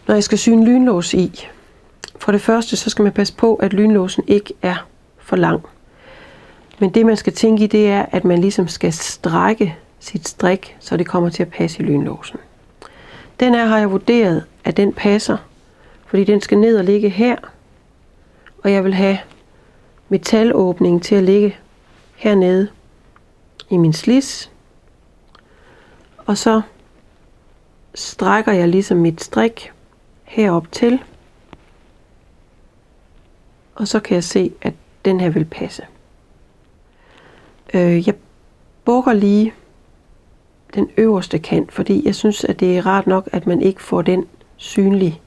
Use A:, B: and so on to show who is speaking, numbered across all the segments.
A: Når jeg skal sy en lynlås i, for det første, så skal man passe på, at lynlåsen ikke er for lang. Men det, man skal tænke i, det er, at man ligesom skal strække sit strik, så det kommer til at passe i lynlåsen. Den her har jeg vurderet, at den passer, fordi den skal ned og ligge her, og jeg vil have metalåbningen til at ligge hernede i min slids. Og så strækker jeg ligesom mit strik herop til, og så kan jeg se, at den her vil passe. Jeg bukker lige den øverste kant, fordi jeg synes, at det er rart nok, at man ikke får den synlig,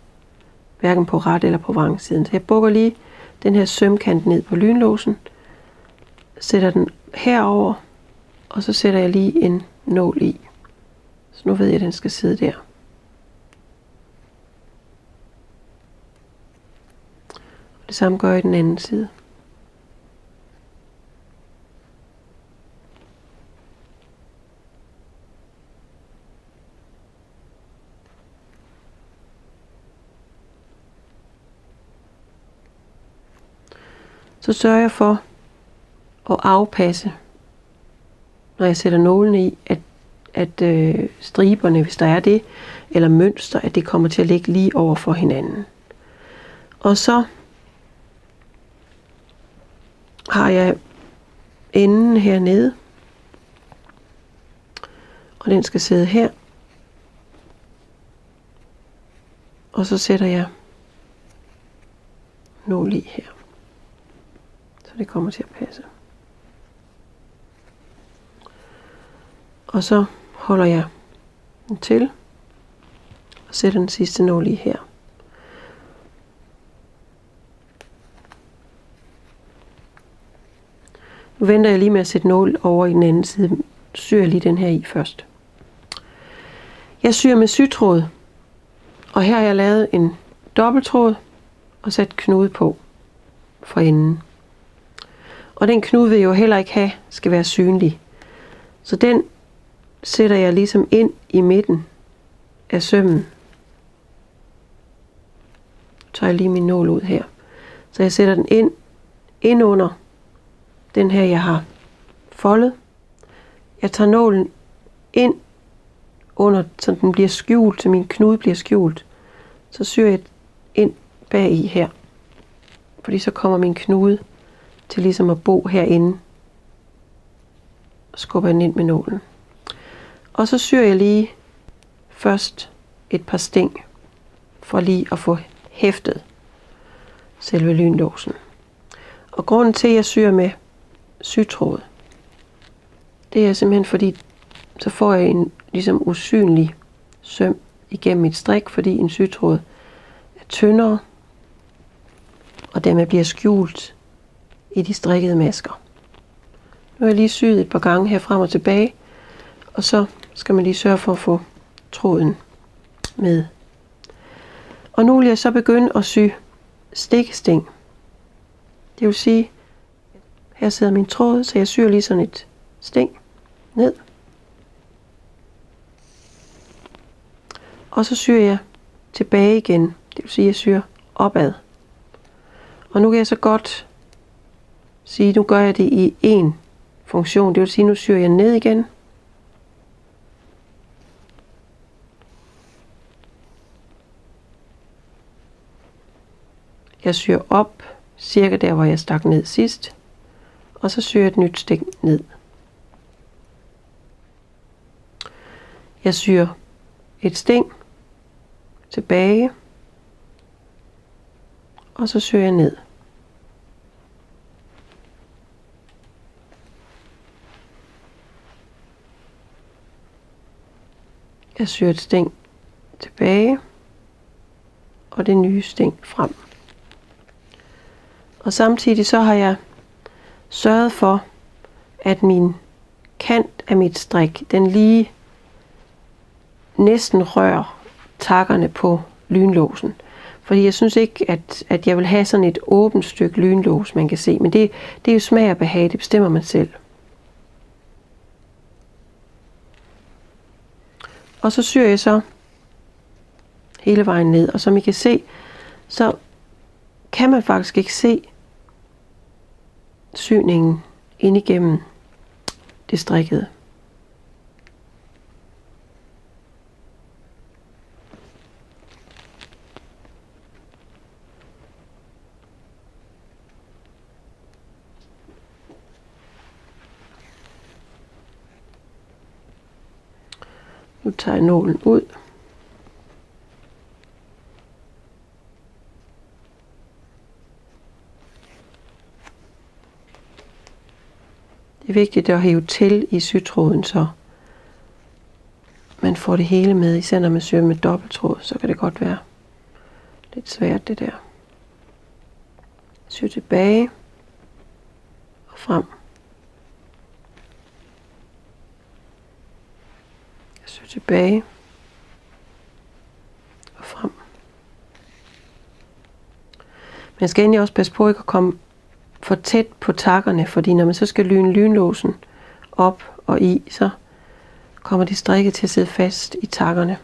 A: hverken på ret eller på vrangsiden. Så jeg bukker lige den her sømkant ned på lynlåsen, sætter den herover, og så sætter jeg lige en nål i. Så nu ved jeg, at den skal sidde der. Det samme gør jeg i den anden side. Så sørger jeg for at afpasse, når jeg sætter nålene i, at striberne, hvis der er det, eller mønster, at det kommer til at ligge lige over for hinanden. Og så har jeg enden hernede, og den skal sidde her. Og så sætter jeg nål i her, så det kommer til at passe. Og så holder jeg den til, og sætter den sidste nål i her. Nu venter jeg lige med at sætte nål over i den anden side. Syr jeg lige den her i først. Jeg syr med sytråd, og her har jeg lavet en dobbelttråd og sat knude på for enden. Og den knude vil jeg jo heller ikke have skal være synlig. Så den sætter jeg ligesom ind i midten af sømmen. Så tager jeg lige min nål ud her. Så jeg sætter den ind under den her, jeg har foldet. Jeg tager nålen ind under, så den bliver skjult, så min knude bliver skjult. Så syr jeg ind bag i her. Fordi så kommer min knude til ligesom at bo herinde. Og skubber den ind med nålen. Og så syr jeg lige først et par sting, for lige at få hæftet selve lynlåsen. Og grunden til, at jeg syr med sytråd, det er simpelthen fordi, så får jeg en ligesom usynlig søm igennem mit strik, fordi en sytråd er tyndere, og dermed bliver skjult i de strikkede masker. Nu har jeg lige syet et par gange her frem og tilbage, og så skal man lige sørge for at få tråden med. Og nu vil jeg så begynde at sy stikkesting. Det vil sige, her sidder min tråd, så jeg syr lige sådan et sting ned. Og så syr jeg tilbage igen. Det vil sige, at jeg syr opad. Og nu kan jeg så godt sige, nu gør jeg det i en funktion. Det vil sige, nu syr jeg ned igen. Jeg syr op, cirka der, hvor jeg stak ned sidst. Og så syr jeg et nyt stik ned. Jeg syr et sting tilbage. Og så syr jeg ned. Jeg syr et sting tilbage. Og det nye sting frem. Og samtidig så har jeg sørget for, at min kant af mit strik, den lige næsten rører takkerne på lynlåsen. Fordi jeg synes ikke, at jeg vil have sådan et åbent stykke lynlås, man kan se. Men det er jo smag og behag, det bestemmer man selv. Og så syr jeg så hele vejen ned. Og som I kan se, så kan man faktisk ikke se syningen ind igennem det strikkede. Nu tager jeg nålen ud. Det er vigtigt at hæve til i sytråden, så man får det hele med. Især når man syr med dobbelttråd, så kan det godt være lidt svært det der. Sy tilbage og frem. Sy tilbage og frem. Man skal egentlig også passe på ikke at komme for tæt på takkerne, fordi når man så skal lyne lynlåsen op og i, så kommer de strikket til at sidde fast i takkerne.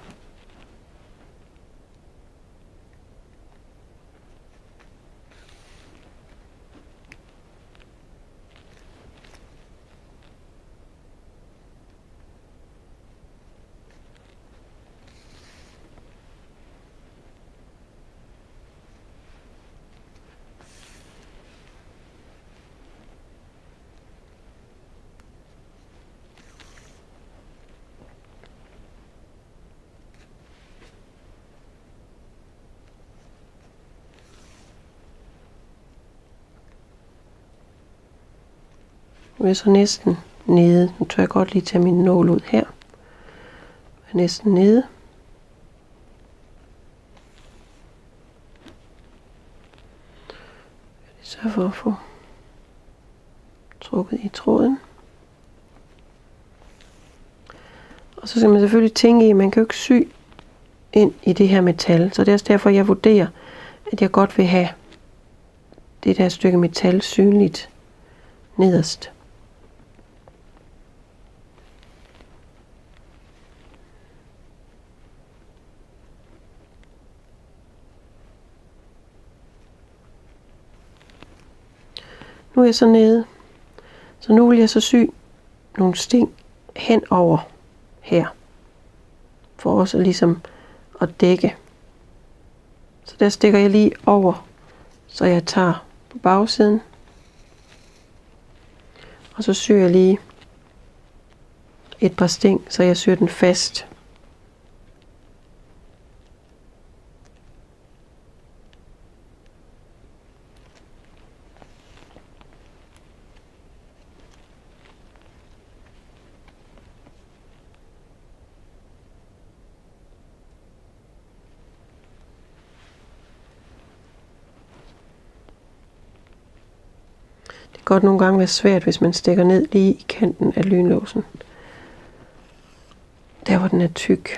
A: Nu er jeg så næsten nede. Nu tør jeg godt lige tage min nål ud her. Jeg er næsten nede. Så for at få trukket i tråden. Og så skal man selvfølgelig tænke i, at man kan jo ikke sy ind i det her metal. Så det er også derfor, jeg vurderer, at jeg godt vil have det der stykke metal synligt nederst. Nu er jeg så nede, så nu vil jeg så sy nogle sting hen over her, for også ligesom at dække. Så der stikker jeg lige over, så jeg tager på bagsiden, og så syr jeg lige et par sting, så jeg syr den fast. Det kan godt nogle gange være svært, hvis man stikker ned lige i kanten af lynlåsen. Der hvor den er tyk.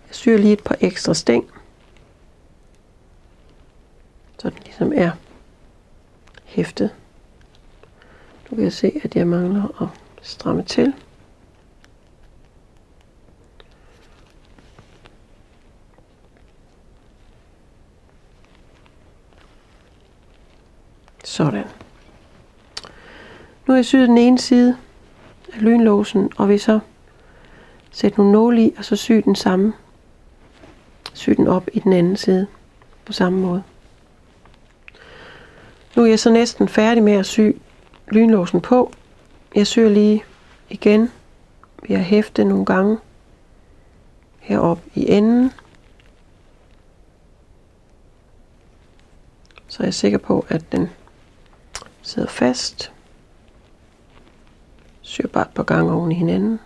A: Jeg syr lige et par ekstra sting, så den ligesom er hæftet. Nu kan jeg se, at jeg mangler at stramme til. Sådan. Nu har jeg syet den ene side af lynlåsen, og vil så sætte nogle nåle i, og så sy den samme. Sy den op i den anden side på samme måde. Nu er jeg så næsten færdig med at sy lynlåsen på. Jeg syr lige igen ved at hæfte nogle gange heroppe i enden. Så er jeg sikker på, at den sidder fast. Syr bare et par gange oven i hinanden.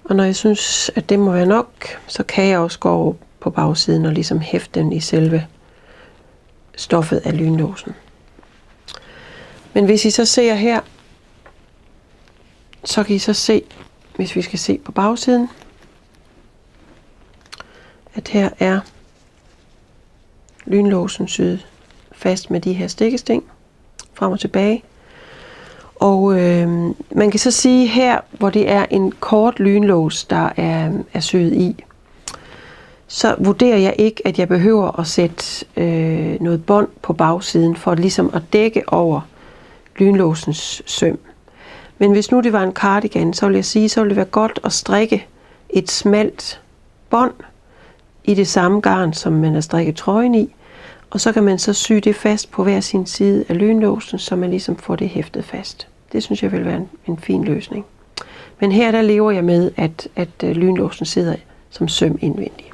A: Og når jeg synes, at det må være nok, så kan jeg også gå over på bagsiden og ligesom hæfte den i selve stoffet af lynlåsen. Men hvis I så ser her, så kan I så se, hvis vi skal se på bagsiden, at her er lynlåsen syet fast med de her stikkesting, frem og tilbage. Og man kan så sige her, hvor det er en kort lynlås, der er syet i, så vurderer jeg ikke, at jeg behøver at sætte noget bånd på bagsiden, for ligesom at dække over lynlåsens søm. Men hvis nu det var en cardigan, så vil jeg sige, så ville det være godt at strikke et smalt bånd i det samme garn, som man har strikket trøjen i, og så kan man så sy det fast på hver sin side af lynlåsen, så man ligesom får det hæftet fast. Det synes jeg vil være en fin løsning. Men her der lever jeg med, at lynlåsen sidder som søm indvendigt.